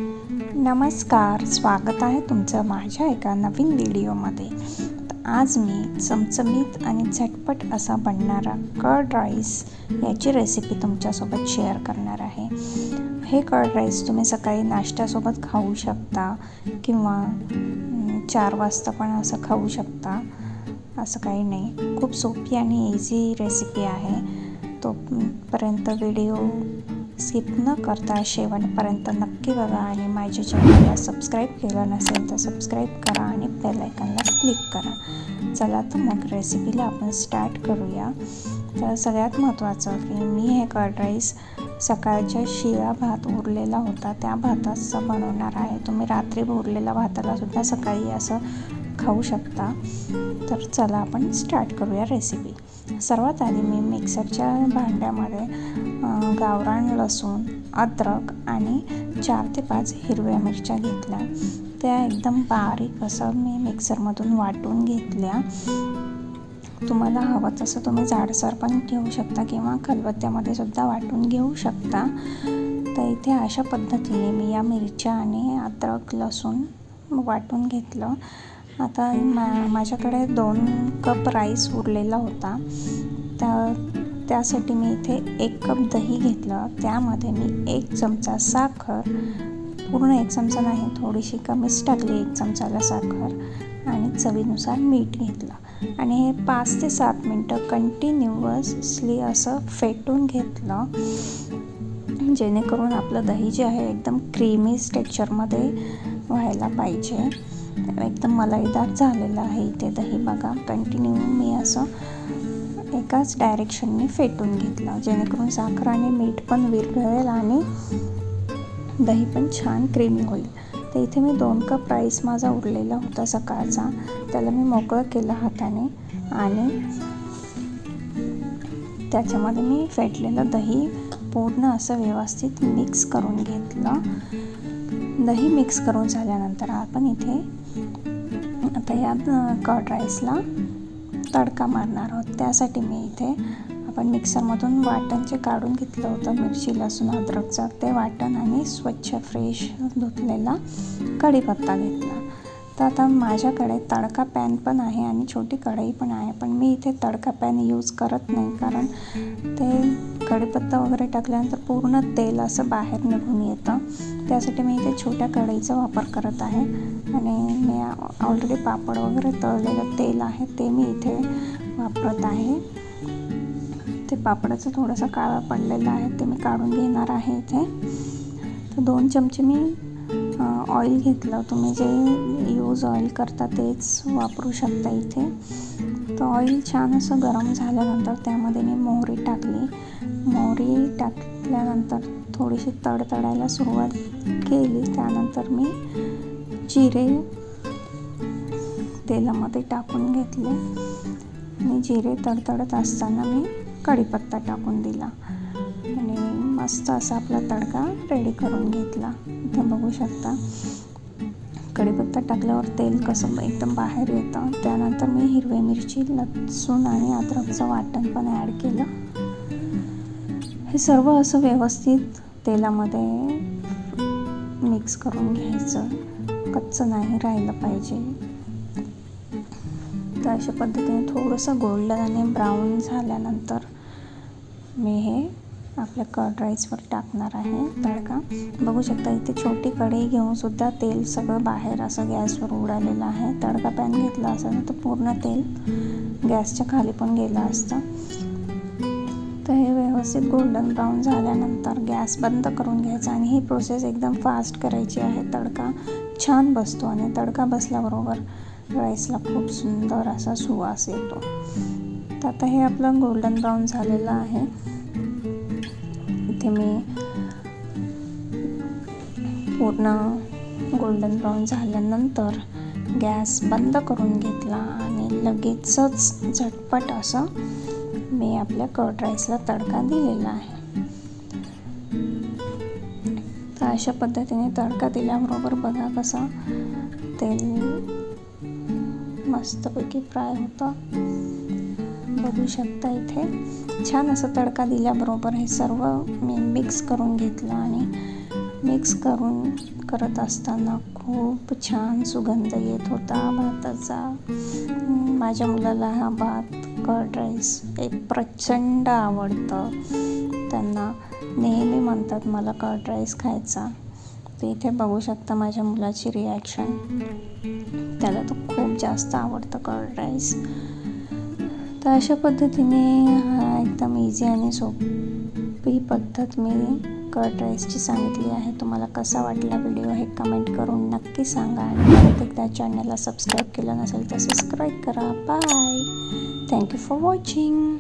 नमस्कार, स्वागत आहे तुमचं माझ्या एका नवीन व्हिडिओमध्ये. आज मी चमचमीत आणि झटपट असा बनणारा कर्ड राईस याची रेसिपी तुमच्यासोबत शेअर करणार आहे. हे कर्ड राईस तुम्ही सकाळी नाश्त्यासोबत खाऊ शकता किंवा 4 वाजता पण असं खाऊ शकता. असं काही नाही, खूप सोपी आणि इझी रेसिपी आहे. तोपर्यंत व्हिडिओ स्किप न करता शेवटपर्यंत नक्की बघा आणि माझ्या चॅनलला सबस्क्राईब केलं नसेल तर सबस्क्राईब करा आणि बेल आयकॉनला क्लिक करा. चला तर मग रेसिपीला आपण स्टार्ट करूया. तर सगळ्यात महत्त्वाचं की मी हे कर्ड राईस सकाळच्या शिळा भात उरलेला होता त्या भाताचं बनवणार आहे. तुम्ही रात्री उरलेल्या भाताला सुद्धा सकाळी असं खाऊ शकता. तर चला आपण स्टार्ट करूया रेसिपी. सर्वात आधी मी मिक्सरच्या भांड्यामध्ये गावरान लसूण, अद्रक आणि 4 ते 5 हिरव्या मिरच्या घेतल्या. त्या एकदम बारीक असं मी मिक्सरमधून वाटून घेतल्या. तुम्हाला हवं तसं तुम्ही जाडसर पण घेऊ शकता किंवा खलबत्त्यामध्ये सुद्धा वाटून घेऊ शकता. तर इथे अशा पद्धतीने मी या मिरच्या आणि अद्रक लसूण वाटून घेतलं. आता माझ्याकडे 2 कप राईस उरलेला होता. त्यासाठी मी इथे 1 कप दही घेतलं. त्यामध्ये मी 1 चमचा साखर, पूर्ण 1 चमचा नाही, थोडीशी कमीच टाकली 1 चमचाला साखर, आणि चवीनुसार मीठ घेतलं. आणि हे 5 ते 7 मिनटं कंटिन्युअसली असं फेटून घेतलं, जेणेकरून आपलं दही जे आहे एकदम क्रीमी टेक्स्चरमध्ये व्हायला पाहिजे. एकदम मलाईदार झालेलं आहे इथे दही. बघा, कंटिन्यू मी असं एकाच डायरेक्शनने फेटून घेतलं, जेणेकरून साखर आणि मीठ पण विरघळेल आणि दही पण छान क्रीमी होईल. तर इथे मी 2 कप राईस माझा उरलेला होता सकाळचा, त्याला मी मोकळं केलं हाताने आणि त्याच्यामध्ये मी फेटलेलं दही पूर्ण असं व्यवस्थित मिक्स करून घेतलं. दही मिक्स करून झाल्यानंतर आपण इथे आता या कर्ड राईसला तडका मारणार आहोत. त्यासाठी मी इथे आपण मिक्सरमधून वाटण जे काढून घेतलं होतं मिरची, लसूण, अद्रकचं ते वाटण आणि स्वच्छ फ्रेश धुतलेला कढीपत्ता घेतला. तर आता माझ्याकडे तडका पॅन पण आहे आणि छोटी कढई पण आहे, पण मी इथे तडका पॅन यूज करत नाही, कारण ते कढीपत्ता वगैरे टाकल्यानंतर पूर्ण तेल असं बाहेर निघून येतं. त्यासाठी मी इथे छोट्या कढईचा वापर करत आहे. आणि मी ऑलरेडी पापड वगैरे तळलेलं तेल आहे ते मी इथे वापरत आहे. ते पापडाचं थोडंसं काळं पडलेलं आहे ते मी काढून घेणार आहे इथे. तर 2 चमचे मी ऑइल घेतलं. तुम्ही जे यूज ऑइल करता तेच वापरू शकता इथे. तर ऑइल छान असं गरम झाल्यानंतर त्यामध्ये मी मोहरी टाकली. मोहरी टाकल्यानंतर थोडीशी तडतडायला सुरुवात केली. त्यानंतर मी जिरे तेलामध्ये टाकून घेतले आणि जिरे तडतडत असताना मी कढीपत्ता टाकून दिला आणि मस्त असा आपला तडका रेडी करून घेतला. इथे बघू शकता कढीपत्ता टाकल्यावर तेल कसं एकदम बाहेर येतं. त्यानंतर मी हिरवी मिरची, लसूण आणि अद्रकचं वाटण पण ॲड केलं. हे सर्व असं व्यवस्थित तेलामध्ये मिक्स करून घ्यायचं, कच्चं नाही राहिलं पाहिजे. तर अशा पद्धतीने थोडंसं गोल्डन आणि ब्राऊन झाल्यानंतर मी हे आपल्या कर्ड राईसवर टाकणार आहे तडका. बघू शकता इथे छोटी कढई घेऊन सुद्धा तेल सगळं बाहेर असं गॅसवर उडालेलं आहे. तडका पॅन घेतला असता तर पूर्ण तेल गॅसच्या खाली पण गेलं असतं. तर हे व्यवस्थित गोल्डन ब्राऊन झाल्यानंतर गॅस बंद करून घ्यायचा आणि ही प्रोसेस एकदम फास्ट करायची आहे. तडका छान बसतो आणि तडका बसल्याबरोबर राईसला खूप सुंदर असा सुवास येतो. तर आता हे आपलं गोल्डन ब्राऊन झालेलं आहे. इथे मी पूर्ण गोल्डन ब्राऊन झाल्यानंतर गॅस बंद करून घेतला आणि लगेचच झटपट असं मी आपल्या कर्ड राईसला तडका दिलेला आहे. तर अशा पद्धतीने तडका दिल्याबरोबर बघा कसं तेल मस्तपैकी फ्राय होतं. बघू शकता इथे छान असं तडका दिल्याबरोबर हे सर्व मी मिक्स करून घेतलं आणि मिक्स करून करत असताना खूप छान सुगंध येत होता भाताचा. माझ्या मुलाला हा भात कर्ड राईस प्रचंड आवडतं. त्यांना नेहमी म्हणतात मला कर्ड राईस खायचा. तर इथे बघू शकता माझ्या मुलाची रिॲक्शन. त्याला तो खूप जास्त आवडतं कर्ड राईस. तर अशा पद्धतीने एकदम इझी आणि सोपी पद्धत मी कर्ड राईसची सांगितली आहे. तुम्हाला कसा वाटला व्हिडिओ हे कमेंट करून नक्की सांगा. आणि परत एकदा चॅनलला सबस्क्राईब केलं नसेल तर सबस्क्राईब करा. बाय. Thank you for watching.